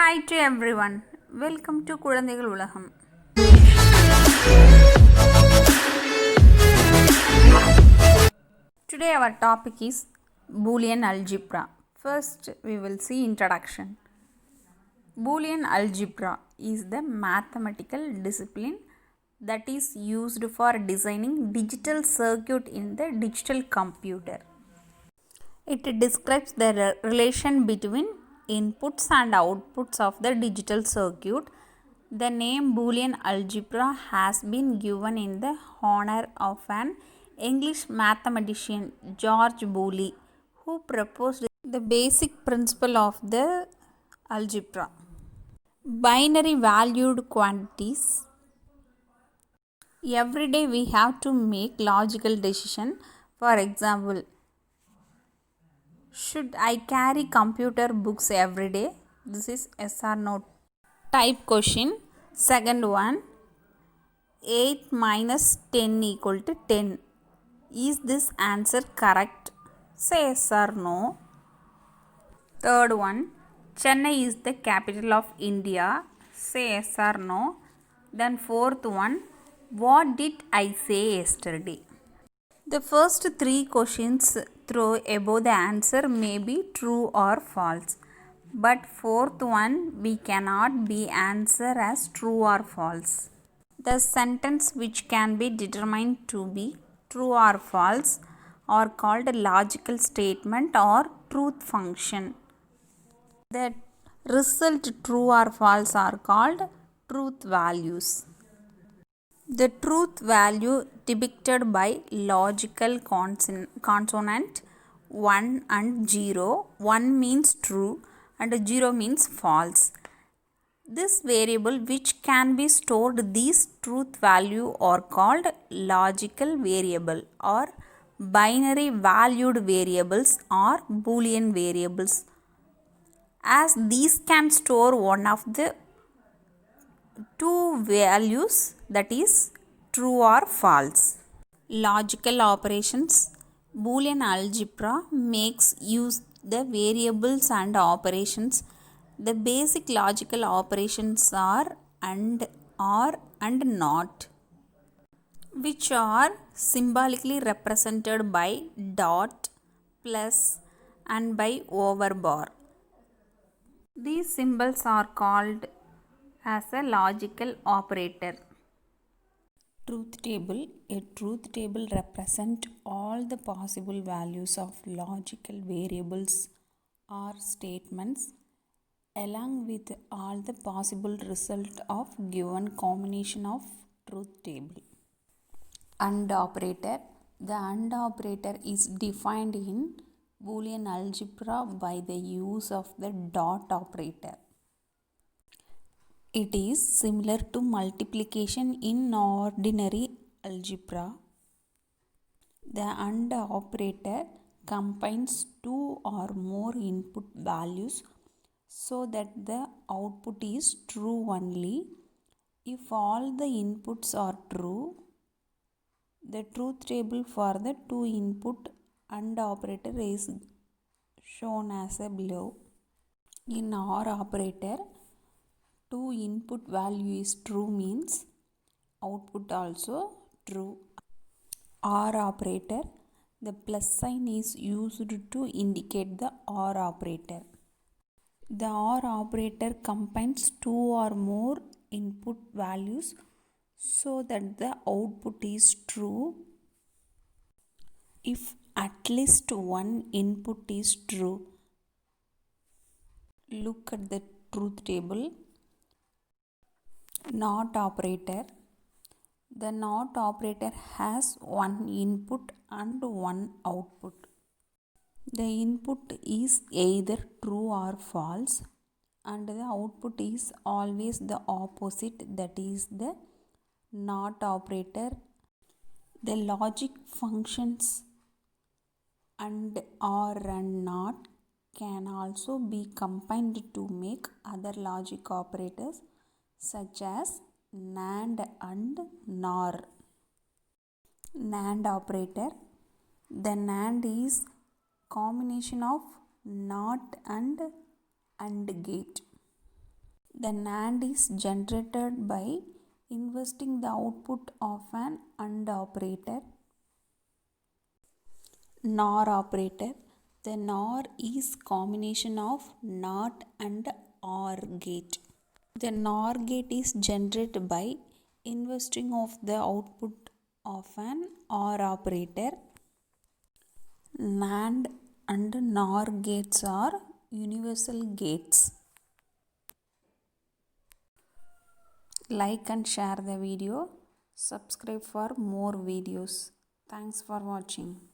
Hi to everyone. Welcome to குழந்தைகள் உலகம். Today our topic is Boolean algebra. First we will see introduction. Boolean algebra is the mathematical discipline that is used for designing digital circuit in the digital computer. It describes the relation between inputs and outputs of the digital circuit. The name Boolean algebra has been given in the honor of an English mathematician, George Boole, who proposed the basic principle of the algebra. Binary valued quantities. Every day we have to make logical decision. For example, should I carry computer books every day? This is yes or no type question. Second one, 8 minus 10 equal to 10. Is this answer correct? Say yes or no. Third one, Chennai is the capital of India. Say yes or no. Then fourth one, what did I say yesterday? The first three questions throw above the answer may be true or false, but fourth one we cannot be answer as true or false. The sentence which can be determined to be true or false are called a logical statement or truth function. The result true or false are called truth values. The truth value depicted by logical consonant 1 and 0. 1 means true and 0 means false. This variable which can be stored, these truth value are called logical variable or binary valued variables or Boolean variables, as these can store one of the two values, that is true or false. Logical operations. Boolean algebra makes use the variables and operations. The basic logical operations are and, or, and not, which are symbolically represented by dot, plus, and by over bar. These symbols are called as a logical operator. Truth table. A truth table represents all the possible values of logical variables or statements along with all the possible result of given combination of truth table. AND operator. The AND operator is defined in Boolean algebra by the use of the dot operator. It is similar to multiplication in ordinary algebra. The AND operator combines two or more input values so that the output is true only. If all the inputs are true, the truth table for the two input AND operator is shown as below. In OR operator, two input value is true means output also true. OR operator, the plus sign is used to indicate the OR operator. The OR operator combines two or more input values so that the output is true if at least one input is true. Look at the truth table. NOT operator. The NOT operator has one input and one output. The input is either true or false and the output is always the opposite, that is the NOT operator. The logic functions and or and not can also be combined to make other logic operators such as NAND and NOR. NAND operator. The NAND is combination of NOT and AND gate. The NAND is generated by investing the output of an AND operator. NOR operator. The NOR is combination of NOT and OR gate. The NOR gate is generated by investing of the output of an OR operator. NAND and NOR gates are universal gates. Like and share the video. Subscribe for more videos. Thanks for watching.